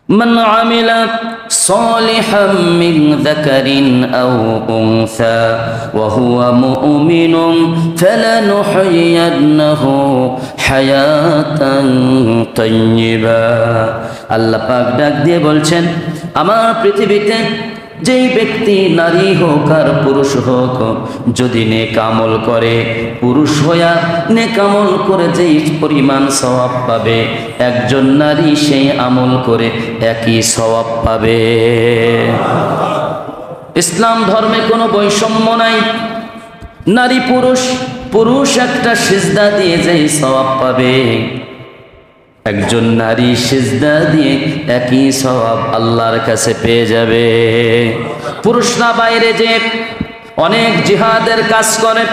من عمل صالحا من ذكر أو أنثى وهو مؤمن فلنحيينه حياة طيبة আল্লাহ পাক ডাক দিয়ে বলছেন, আমার পৃথিবীতে যেই ব্যক্তি নারী হোক আর পুরুষ হোক যদি নেক আমল করে, পুরুষ হইয়া নেক আমল করে যেই পরিমাণ সওয়াব পাবে, একজন নারী সেই আমল করে একই সওয়াব পাবে। ইসলাম ধর্মে কোনো বৈষম্য নাই। নারী পুরুষ, পুরুষ একটা সিজদা দিয়ে যেই সওয়াব পাবে, একজন নারী সিজদা দিয়ে একই সওয়াব আল্লাহর কাছে পেয়ে যাবে। পুরুষরা বাইরে যে অনেক জিহাদের কাজ করে,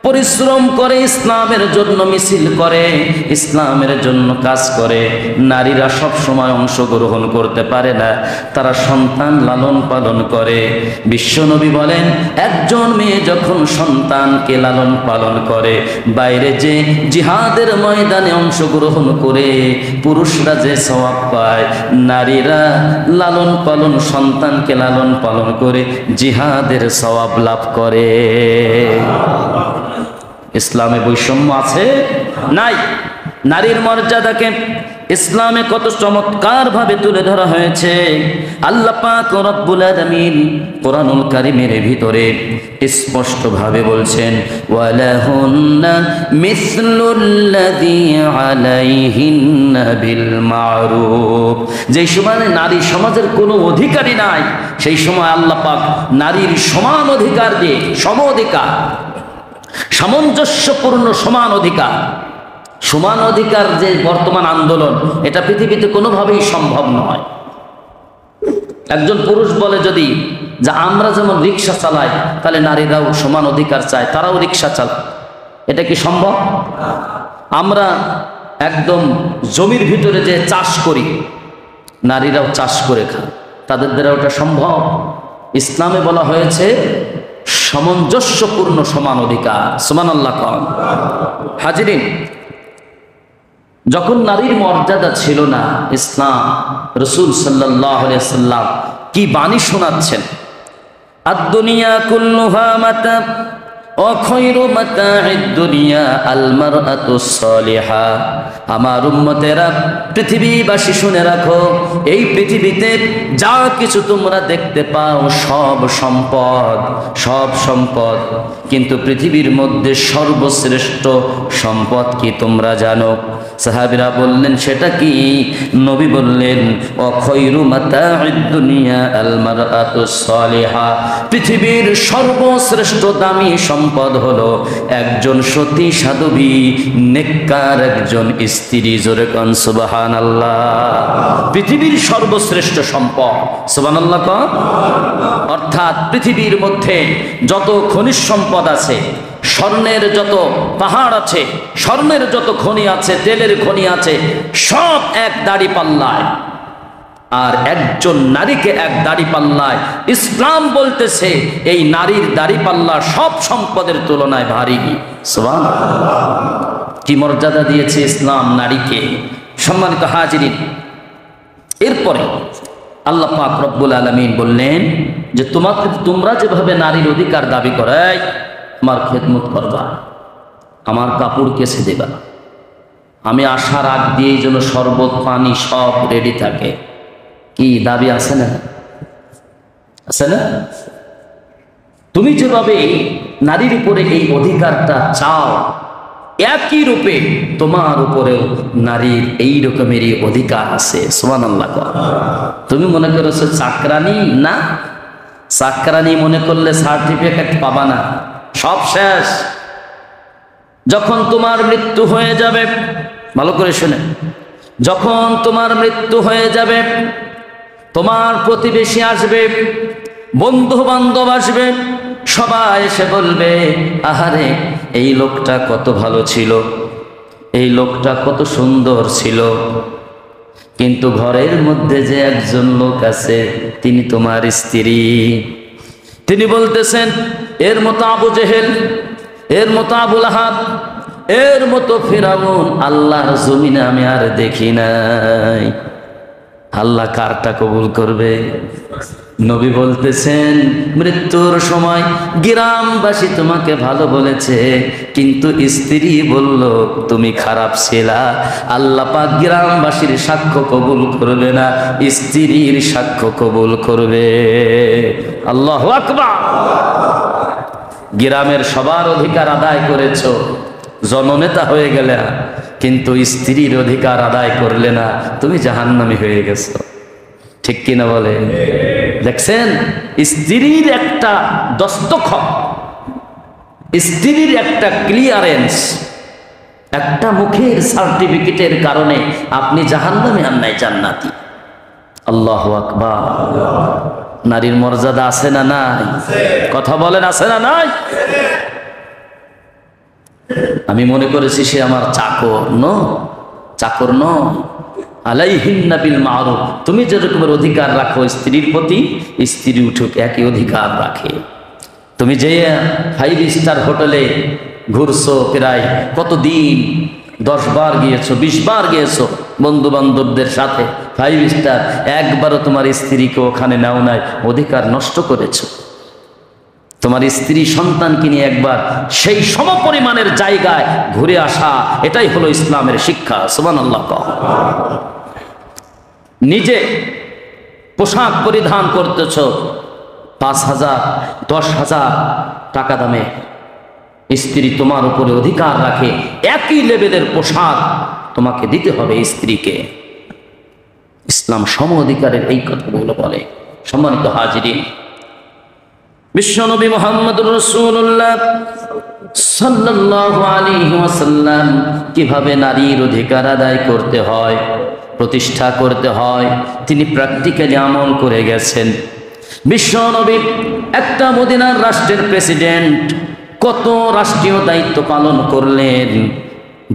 পরিশ্রম করে, ইসলামের জন্য মিছিল করে, ইসলামের জন্য কাজ করে, নারীরা সব সময় অংশগ্রহণ করতে পারে না। তারা সন্তান লালন পালন করে। বিশ্বনবী বলেন, একজন মেয়ে যখন সন্তানকে লালন পালন করে, বাইরে যে জিহাদের ময়দানে অংশগ্রহণ করে পুরুষরা যে সওয়াব পায়, নারীরা লালন পালন, সন্তানকে লালন পালন করে জিহাদের সওয়াব লাভ করে। ইসলামে বৈষম্য আছে? নাই। নারীর মর্যাদাকে ইসলামে কত চমৎকার ভাবে তুলে ধরা হয়েছে। আল্লাহ পাক রব্বুল আলামিন কোরআনুল কারীমের ভিতরে স্পষ্ট ভাবে বলছেন, ওয়ালাহুন্না মিসলুল্লাযী আলাইহিন্না বিল মারুফ। যেই সময় নারী সমাজের কোনো অধিকারই নাই, সেই সময় আল্লাহ পাক নারীর সমান অধিকার দিয়ে, সম অধিকার, সামঞ্জস্যপূর্ণ সমান অধিকার, সমান অধিকার যে বর্তমান আন্দোলন, এটা পৃথিবীতে কোনোভাবেই সম্ভব নয়। একজন পুরুষ বলে যদি যে আমরা যেমন রিক্সা চালাই, তাহলে নারীরাও সমান অধিকার চায়, তারাও রিক্সা চালায়, এটা কি সম্ভব? আমরা একদম জমির ভিতরে যে চাষ করি, নারীরাও চাষ করে খায়, তাদের দ্বারা ওটা সম্ভব? ইসলামে বলা হয়েছে সামঞ্জস্যপূর্ণ সমান অধিকার। সুবহানাল্লাহ। হাজিরিন, যখন নারীর মর্যাদা ছিল না, ইসলাম রাসূল সাল্লাল্লাহু আলাইহি ওয়াসাল্লাম কি বাণী শোনাচ্ছেন, আদ-দুনিয়া কুল্লুহা মাতা ওয়া খায়রু মাতা'আদ দুনিয়া আল মারআতুস সালিহা। আমার উম্মতেরা, পৃথিবীবাসী শুনে রাখো, এই পৃথিবীতে যা কিছু তোমরা দেখতে পাও সব সম্পদ, সব সম্পদ, কিন্তু পৃথিবীর মধ্যে সর্বশ্রেষ্ঠ সম্পদ কি তোমরা জানো? সাহাবীরা বললেন, সেটা কি? নবী বললেন, ওয়া খায়রু মাতা'আদ দুনিয়া আল মারআতুস সালিহা। পৃথিবীর সর্বশ্রেষ্ঠ দামি সম্পদ হলো একজন সতী সাধবী, নেককার একজন স্ত্রী। জোরে কোন সুবহানাল্লাহ। পৃথিবীর সর্বশ্রেষ্ঠ সম্পদ। সুবহানাল্লাহ। অর্থাৎ পৃথিবীর মধ্যে যত খনিজ সম্পদ আছে, স্বর্ণের যত পাহাড় আছে, স্বর্ণের যত খনি আছে, তেলের খনি আছে, সব এক দাড়ি পাল্লায়। আর একজন নারীকে এক দাড়ি পাল্লায়, ইসলাম বলতেছে এই নারীর দাড়ি পাল্লা সব সম্পদের তুলনায় ভারী। সুবহানাল্লাহ। কি মর্যাদা দিয়েছে ইসলাম নারীকে। সম্মানিত হাজিরিন, এরপরে আল্লাহ পাক রব্বুল আলামিন বললেন যে তোমরা যেভাবে নারীর অধিকার দাবি করে, আমার খেদমত করবা, আমার কাপড় কেচে দেবা, আমি আসার আগ দিয়ে যেন শরবত পানি সব রেডি থাকে। কি দাবি আছে না? আছে না? তুমি যেভাবে নারীর উপরে এই অধিকারটা চাও, একই রূপে তোমার উপরেও নারীর এই রকমেরই অধিকার আছে। সুবহানাল্লাহ। তুমি মনে করেছো চাকরানি? না, চাকরানি মনে করলে সার্টিফিকেট পাবা না, সব শেষ। যখন তোমার মৃত্যু হয়ে যাবে, ভালো করে শুনে, যখন তোমার মৃত্যু হয়ে যাবে, তোমার প্রতিবেশী আসবে, বন্ধু বান্ধব আসবে, সবাই এসে বলবে, আহারে এই লোকটা কত ভালো ছিল, এই লোকটা কত সুন্দর ছিল, কিন্তু ঘরের মধ্যে যে একজন লোক আছে তিনি তোমার স্ত্রী। তিনি বলতেছেন, এর মতো আবু জেহেল, এর মতো আবু লাহাব, এর মতো ফিরাউন আল্লাহর জমিনে আমি আর দেখি নাই। আল্লাহ কারটা কবুল করবে? নবী বলতেছেন মৃত্যুর সময় গ্রামবাসী তোমাকে ভালো বলেছে, কিন্তু স্ত্রী বলল তুমি খারাপ ছিলা। আল্লাহ পাক গ্রামবাসীর সাক্ষ্য কবুল করবে না, স্ত্রীর সাক্ষ্য কবুল করবে। আল্লাহু আকবার। গ্রামের সবার অধিকার আদায় করেছো, জননেতা হয়ে গেলে, কিন্তু স্ত্রীর অধিকার আদায় করলে না, তুমি জাহান্নামী হয়ে গেছো। ঠিক কিনা বলে? দেখছেন, স্ত্রীর একটা দস্তখত, স্ত্রীর একটা ক্লিয়ারেন্স, একটা মুখের সার্টিফিকেটের কারণে আপনি জাহান্নামী আর নাই জান্নাতি। আল্লাহু আকবার। নারীর মর্যাদা আছে না নাই? কথা বলেন, আছে না নাই? আমি মনে করেছি সে আমার চাকর। চাকর নয়। আলাইহিন্না বিল মারুফ। তুমি যে রকমের অধিকার রাখো স্ত্রীর প্রতি, স্ত্রী উঠুক একই অধিকার রাখে। তুমি যে 5 স্টার হোটেলে ঘুরছো, প্রায় কতদিন, 10 বার গিয়েছো, 20 বার গিয়েছো বন্ধু বান্ধবদের সাথে 5 স্টার, একবারও তোমার স্ত্রীকে ওখানে নাও নাই, অধিকার নষ্ট করেছো। তোমার স্ত্রী সন্তানকে নিয়ে একবার সেই সমপরিমাণের জায়গায় ঘুরে আসা, এটাই হলো ইসলামের শিক্ষা। সুবহানাল্লাহ। নিজে পোশাক পরিধান করতেছ 5,000 10,000 টাকা দামে, স্ত্রী তোমার উপরে অধিকার রাখে, একই লেভেলের পোশাক তোমাকে দিতে হবে স্ত্রীকে। ইসলাম সম অধিকারের এই কথাগুলো বলে। সম্মানিত হাজিরিন, বিশ্বনবী মুহাম্মদুর রাসূলুল্লাহ সাল্লাল্লাহু আলাইহি ওয়াসাল্লাম কিভাবে নারীর অধিকার আদায় করতে হয়, প্রতিষ্ঠা করতে হয়, তিনি প্র্যাকটিক্যালি আমল করে গেছেন। বিশ্বনবী একটা মদিনার রাষ্ট্রের প্রেসিডেন্ট, কত রাষ্ট্রীয় দায়িত্ব পালন করলেন,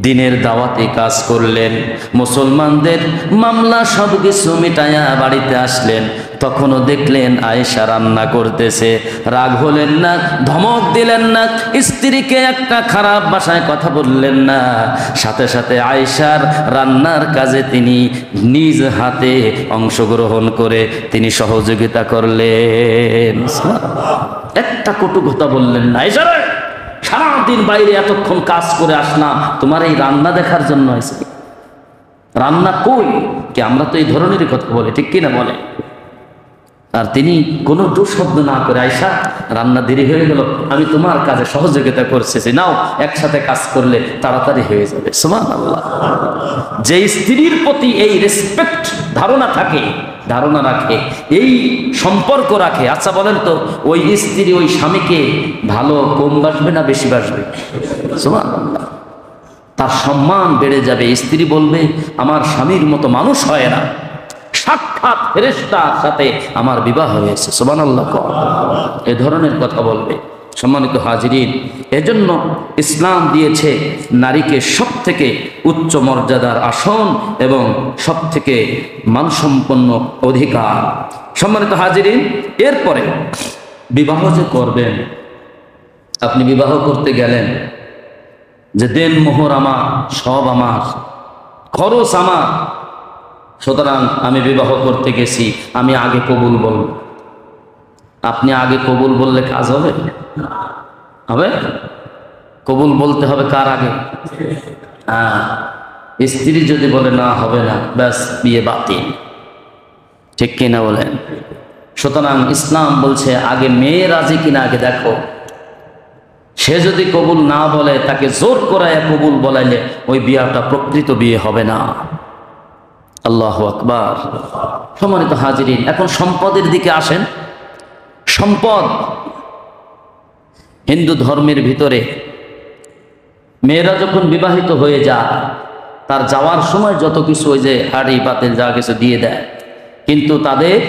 দিনের দাওয়াতে কাজ করলেন, মুসলমানদের মামলা সব কিছু মিটাইয়া বাড়িতে আসলেন। তখনও দেখলেন আয়েশা রান্না করতেছে, রাগ হলেন না, ধমক দিলেন না, স্ত্রীকে একটা খারাপ ভাষায় কথা বললেন না, সাথে সাথে আয়েশার রান্নার কাজে তিনি নিজ হাতে অংশগ্রহণ করে তিনি সহযোগিতা করলেন। একটা কটু কথা বললেন না, আয়েশা সারাদিন বাইরে এতক্ষণ কাজ করে আসলাম, তোমার এই রান্না দেখার জন্য আছে? রান্না কই? কি আমরা তো এই ধরনেরই কথা বলে, ঠিক কিনা বলে? আর তিনি কোনো দুঃশব্দ না করে, আয়েশা রান্না দেরি হয়ে গেল, আমি তোমার কাজে সহযোগিতা করতেছি, নাও একসাথে কাজ করলে তাড়াতাড়ি হয়ে যাবে। সুবহানাল্লাহ। যে স্ত্রীর প্রতি এই রেসপেক্ট ধারণা থাকে, ধারণা রাখে, এই সম্পর্ক রাখে, আচ্ছা বলেন তো ওই স্ত্রী ওই স্বামীকে ভালো কম বাসবে না বেশি বাসবে? সুবহানাল্লাহ। তার সম্মান বেড়ে যাবে। স্ত্রী বলবে আমার স্বামীর মতো মানুষ হয় না, সাক্ষাৎ ফেরেশতার সাথে আমার বিবাহ হয়েছে। সুবহানাল্লাহ। এ ধরনের কথা বলবে। সম্মানিত হাজিরিন, এজন্য ইসলাম দিয়েছে নারীকে সবথেকে উচ্চ মর্যাদার আসন এবং সবথেকে মানসম্পন্ন অধিকার। সম্মানিত হাজিরিন, এরপরে বিবাহ যে করবেন, আপনি বিবাহ করতে গেলেন, যে দেন মোহর আমার, সব আমার, খরচ আমার, সুতরাং আমি বিবাহ করতে গেছি, আমি আগে কবুল বলব। আপনি আগে কবুল বললে কাজ হবে? হবে? কবুল বলতে হবে কার আগে? স্ত্রী যদি বলে না হবে না, ব্যাস বিয়ে বাতিল। ঠিক কিনা বলেন? সুতরাং ইসলাম বলছে আগে মেয়ে রাজি কিনা আগে দেখো। সে যদি কবুল না বলে, তাকে জোর করায় কবুল বলাইলে ওই বিয়াটা প্রকৃত বিয়ে হবে না। আল্লাহু আকবার। সম্মানিত হাজিরিন, এখন সম্পদের দিকে আসেন। সম্পদ হিন্দু ধর্মের ভিতরে মেয়েরা যখন বিবাহিত হয়ে যায়, তার যাওয়ার সময় যত কিছু ওই যে হাড়ি পাতিল যা কিছু দিয়ে দেয়, কিন্তু তাদের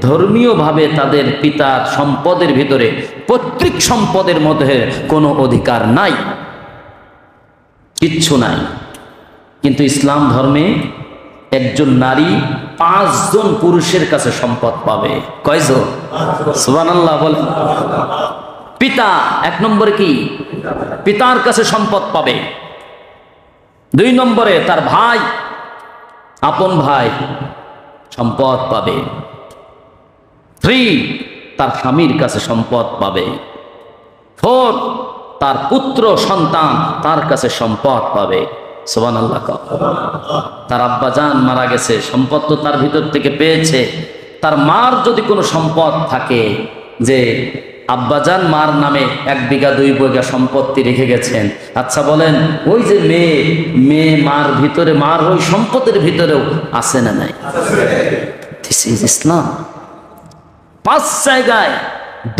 ধর্মীয়ভাবে তাদের পিতার সম্পদের ভিতরে পৈতৃক সম্পদের মধ্যে কোনো অধিকার নাই, কিচ্ছু নাই। কিন্তু ইসলাম ধর্মে একজন নারী 5 জন পুরুষের কাছে সম্পদ পাবে। কয়জন? সুবহানাল্লাহ বলে। পিতা 1 নম্বরে কি? পিতার কাছে সম্পদ পাবে। 2 নম্বরে তার ভাই, আপন ভাই সম্পদ পাবে। 3, তার স্বামীর কাছে সম্পদ পাবে। 4, তার পুত্র সন্তান তার কাছে সম্পদ পাবে। সুবহানাল্লাহ। তার আব্বাজান মারা গেছে, সম্পদ তো তার ভিতর থেকে পেয়েছে। তার মার যদি কোনো সম্পদ থাকে, যে আব্বাজান মার নামে 1 বিঘা 2 বিঘা সম্পত্তি রেখে গেছেন, আচ্ছা বলেন ওই যে মেয়ে মার ভিতরে, মার ওই সম্পদের ভিতরেও আছে না নাই? দিস ইজ ইসলাম। 5 জায়গায়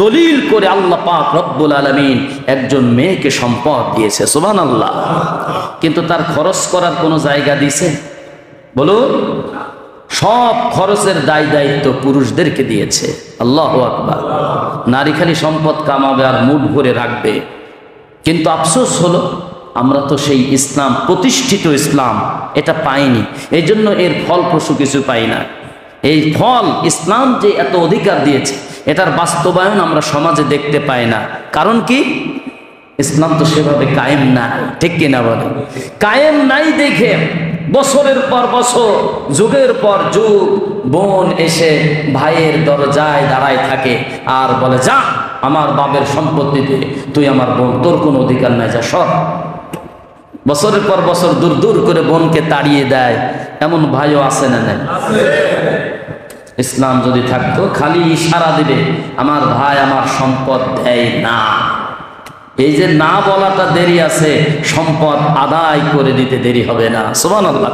দলিল করে আল্লাহ পাক রব্বুল আলামিন একজন মেয়েকে সম্পদ দিয়েছে। সুবহানাল্লাহ। কিন্তু তার খরচ করার কোনো জায়গা দিয়েছে? বলুন। সব খরচের দায় দায়িত্ব পুরুষদেরকে দিয়েছে। আল্লাহু আকবার। নারী খালি সম্পদ কামাবে আর মুঠ ভরে রাখবে। কিন্তু আফসোস হলো আমরা তো সেই ইসলাম, প্রতিষ্ঠিত ইসলাম এটা পাইনি। এই জন্য এর ফলপ্রসূ কিছু পাই না। এই ফল, ইসলাম যে এত অধিকার দিয়েছে, এটার বাস্তবায়ন আমরা সমাজে দেখতে পাই না। কারণ কি? ইসলাম তো সেভাবে কায়েম নাই। ঠিক কিনা বলেন? কায়েম নাই দেখে বছরের পর বছর, যুগের পর যুগ বোন এসে ভাইয়ের দরজায় দাঁড়ায় থাকে আর বলে, যা আমার বাপের সম্পত্তিতে, তুই আমার বোন, তোর কোনো অধিকার নাই, যা সব। বছরের পর বছর দূর দূর করে বোনকে তাড়িয়ে দেয়। এমন ভাইও আছে না নাই? ইসলাম যদি থাকতো খালি ইশারা দিবে, আমার ভাই আমার সম্পদ দেয় না। এই যে না বলাটা দেরি আছে, সম্পদ আদায় করে দিতে দেরি হবে না। সুবহানাল্লাহ।